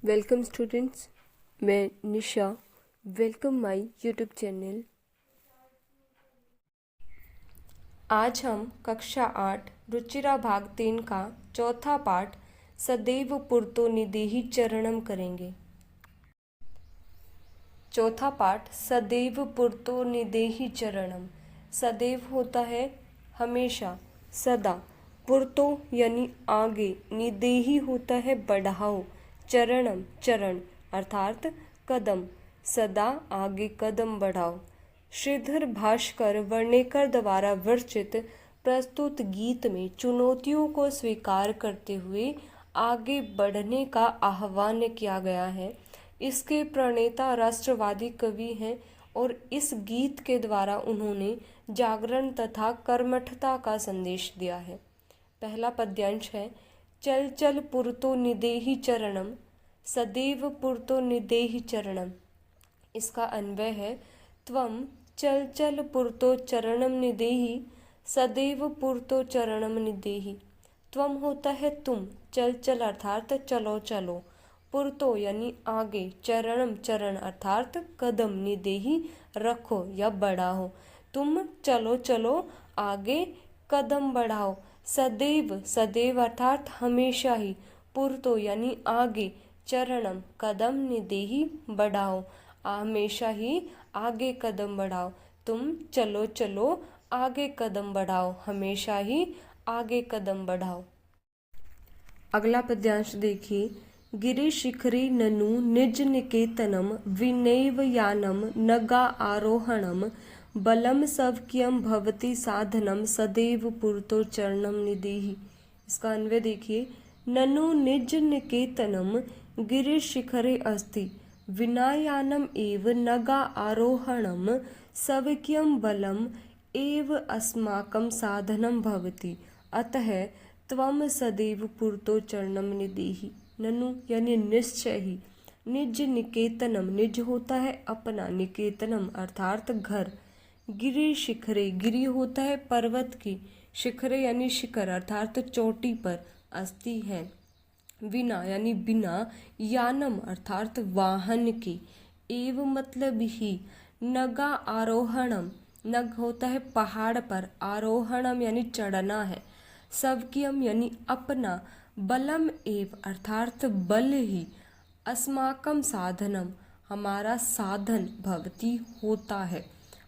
Welcome students, मैं Nisha. Welcome my YouTube channel. आज हम कक्षा 8 रुचिरा भाग 3 का चौथा पाठ सदैव पुरतो निदेहि चरणम करेंगे। चौथा पाठ सदैव पुरतो निदेहि चरणम। सदैव होता है हमेशा, सदा। पुरतो यानी आगे, निदेहि होता है बढ़ाओ, चरणम चरण अर्थात कदम, सदा आगे कदम बढ़ाओ। श्रीधर भास्कर वर्णेकर द्वारा विरचित प्रस्तुत गीत में चुनौतियों को स्वीकार करते हुए आगे बढ़ने का आह्वान किया गया है। इसके प्रणेता राष्ट्रवादी कवि हैं और इस गीत के द्वारा उन्होंने जागरण तथा कर्मठता का संदेश दिया है। पहला पद्यांश है, चल चल पुरतो निदेहि चरणम, सदैव पुरतो निदेहि चरणम। इसका अन्वय है, त्वम चल चल पुरतो चरणम निदेहि, सदैव पुरतो चरणम निदेहि। त्वम होता है तुम, चल चल अर्थात चलो चलो, पुरतो यानी आगे, चरणम चरण अर्थात कदम, निदेहि रखो या बढ़ाओ। तुम चलो चलो आगे कदम बढ़ाओ। सदैव, सदैव अर्थात हमेशा ही, पुरतो यानी आगे, चरणम कदम, निदेहि बढ़ाओ, हमेशा ही आगे कदम बढ़ाओ। तुम चलो चलो आगे कदम बढ़ाओ, हमेशा ही आगे कदम बढ़ाओ। अगला पद्यांश देखिए, गिरि शिखरी ननु निज निकेतनम, विनैव यानम नगा आरोहणम, बलम सवक्यम भवति साधनम, सदैव पुरतो चरणम निदेहि। इसका अन्वय देखिए, ननु निज निकेतनम गिरि शिखरे अस्ति, विनायानम एव नगा आरोहणम, सवक्यम बलम एव अस्माकं साधनम भवति, अतः त्वम सदैव पुरतो चरणम निदेहि। ननु यानी निश्चय ही, निज निकेतनम, निज होता है अपना, निकेतनम अर्थात घर। गिरि शिखरे, गिरि होता है पर्वत की, शिखरे यानी शिखर अर्थात चोटी पर, अस्ति है। विना यानी बिना, यानम अर्थात वाहन की, एव मतलब ही, नगा आरोहणम, नग होता है पहाड़ पर, आरोहणम यानी चढ़ना है, सवक्यम यानी अपना, बलम एव अर्थात बल ही, अस्माकम साधनम हमारा साधन, भवति होता है,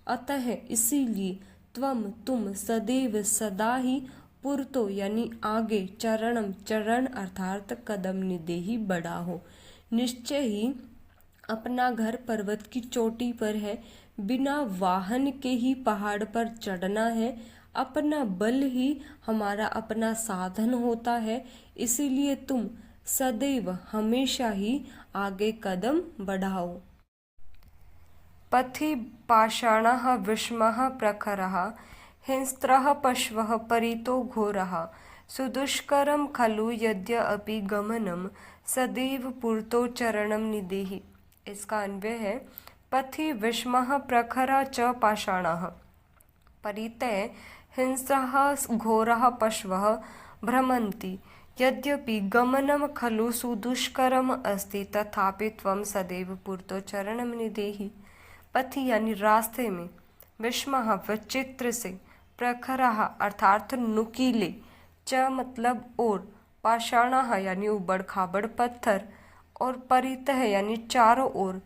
अतः इसीलिए, त्वम तुम, सदैव सदा ही, पुरतो यानी आगे, चरणम चरण अर्थात कदम, निदेहि बढ़ाओ, निश्चय ही अपना घर पर्वत की चोटी पर है, बिना वाहन के ही पहाड़ पर चढ़ना है, अपना बल ही हमारा अपना साधन होता है, इसीलिए तुम सदैव हमेशा ही आगे कदम बढ़ाओ। पथि पाषाणः विषमः प्रखरः, हिंस्त्रः पशवः परितो घोरः, सुदुष्करं खलु यद्यपि गमनं, सदैव पुरतो चरणम निदेहि। इसका अन्वय है, पथि विषमः प्रखरः च पाषाणः, परितः हिंस्रः घोरः पशवः भ्रमन्ति, यद्यपि गमनं खलु सुदुष्करम् अस्ति, तथापि त्वं सदैव पुरतो चरणम निदेहि। पथि यानी रास्ते में, विषमः विचित्र से, प्रखरः अर्थात नुकीले, च मतलब और, पाषाणः यानी उबड़ खाबड़ पत्थर, और परितः यानी चारों ओर,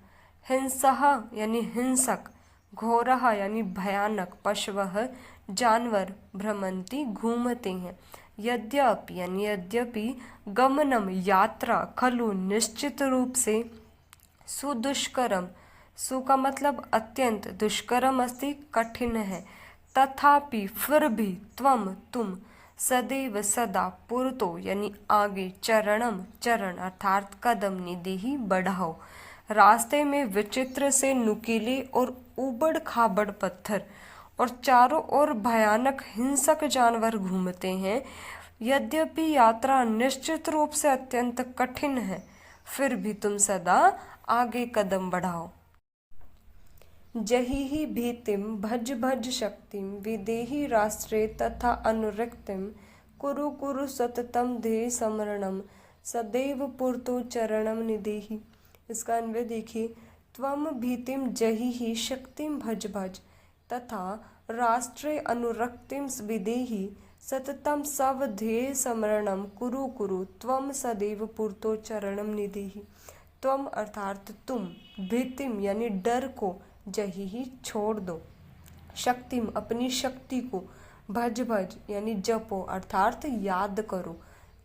हिंसः यानी हिंसक, घोरः यानी भयानक, पशवः जानवर, भ्रमंती घूमते हैं, यद्यपि यानी यद्यपि, गमनम यात्रा, खलु निश्चित रूप से, सुदुष्करम, सु का मतलब अत्यंत, दुष्करम अस्ति कठिन है, तथापि फिर भी, त्वम तुम, सदैव सदा, पुरतो यानी आगे, चरणम चरण अर्थात कदम, निदेहि बढ़ाओ। रास्ते में विचित्र से नुकीले और उबड़ खाबड़ पत्थर और चारों ओर भयानक हिंसक जानवर घूमते हैं, यद्यपि यात्रा निश्चित रूप से अत्यंत कठिन है, फिर भी तुम सदा आगे कदम बढ़ाओ। जहिहि भीतिम भज भज शक्तिम, विदेहि राष्ट्रे तथा अनुरक्तिम, कुरु कुरु सततम ध्येय स्मरणम, सदैव पुरतो चरणम निदेहि। इसका अन्वय देखिए, त्वम भीतिम जहिहि शक्तिम भज भज तथा राष्ट्रे अनुरक्तिम विदेहि सततम सवधेय स्मरणम कुरु कुरु त्वम सदैव पुरतो चरणम निदेहि। त्वम अर्थात तुम, भीतिम यानी डर को, जहिहि छोड़ दो, शक्तिम अपनी शक्ति को, भज भज यानी जपो अर्थात याद करो,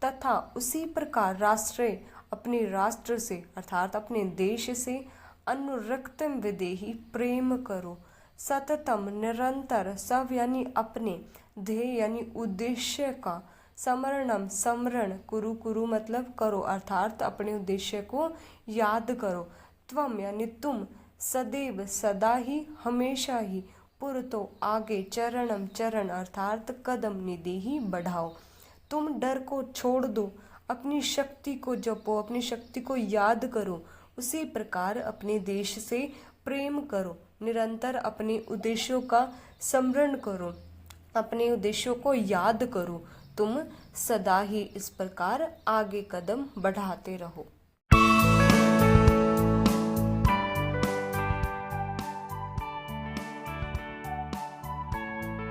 तथा उसी प्रकार राष्ट्रे अपने राष्ट्र से अर्थात अपने देश से, अनुरक्तम विदेही प्रेम करो, सततम निरंतर, सब यानी अपने, ध्येय यानी उद्देश्य का, स्मरणम स्मरण, कुरु कुरु मतलब करो अर्थात अपने उद्देश्य को याद करो, त्वम यानी तुम, सदैव सदा ही, हमेशा ही, पुरतो आगे, चरणम चरण अर्थात कदम, निदेहि बढ़ाओ। तुम डर को छोड़ दो, अपनी शक्ति को जपो, अपनी शक्ति को याद करो, उसी प्रकार अपने देश से प्रेम करो, निरंतर अपने उद्देश्यों का स्मरण करो, अपने उद्देश्यों को याद करो, तुम सदा ही इस प्रकार आगे कदम बढ़ाते रहो।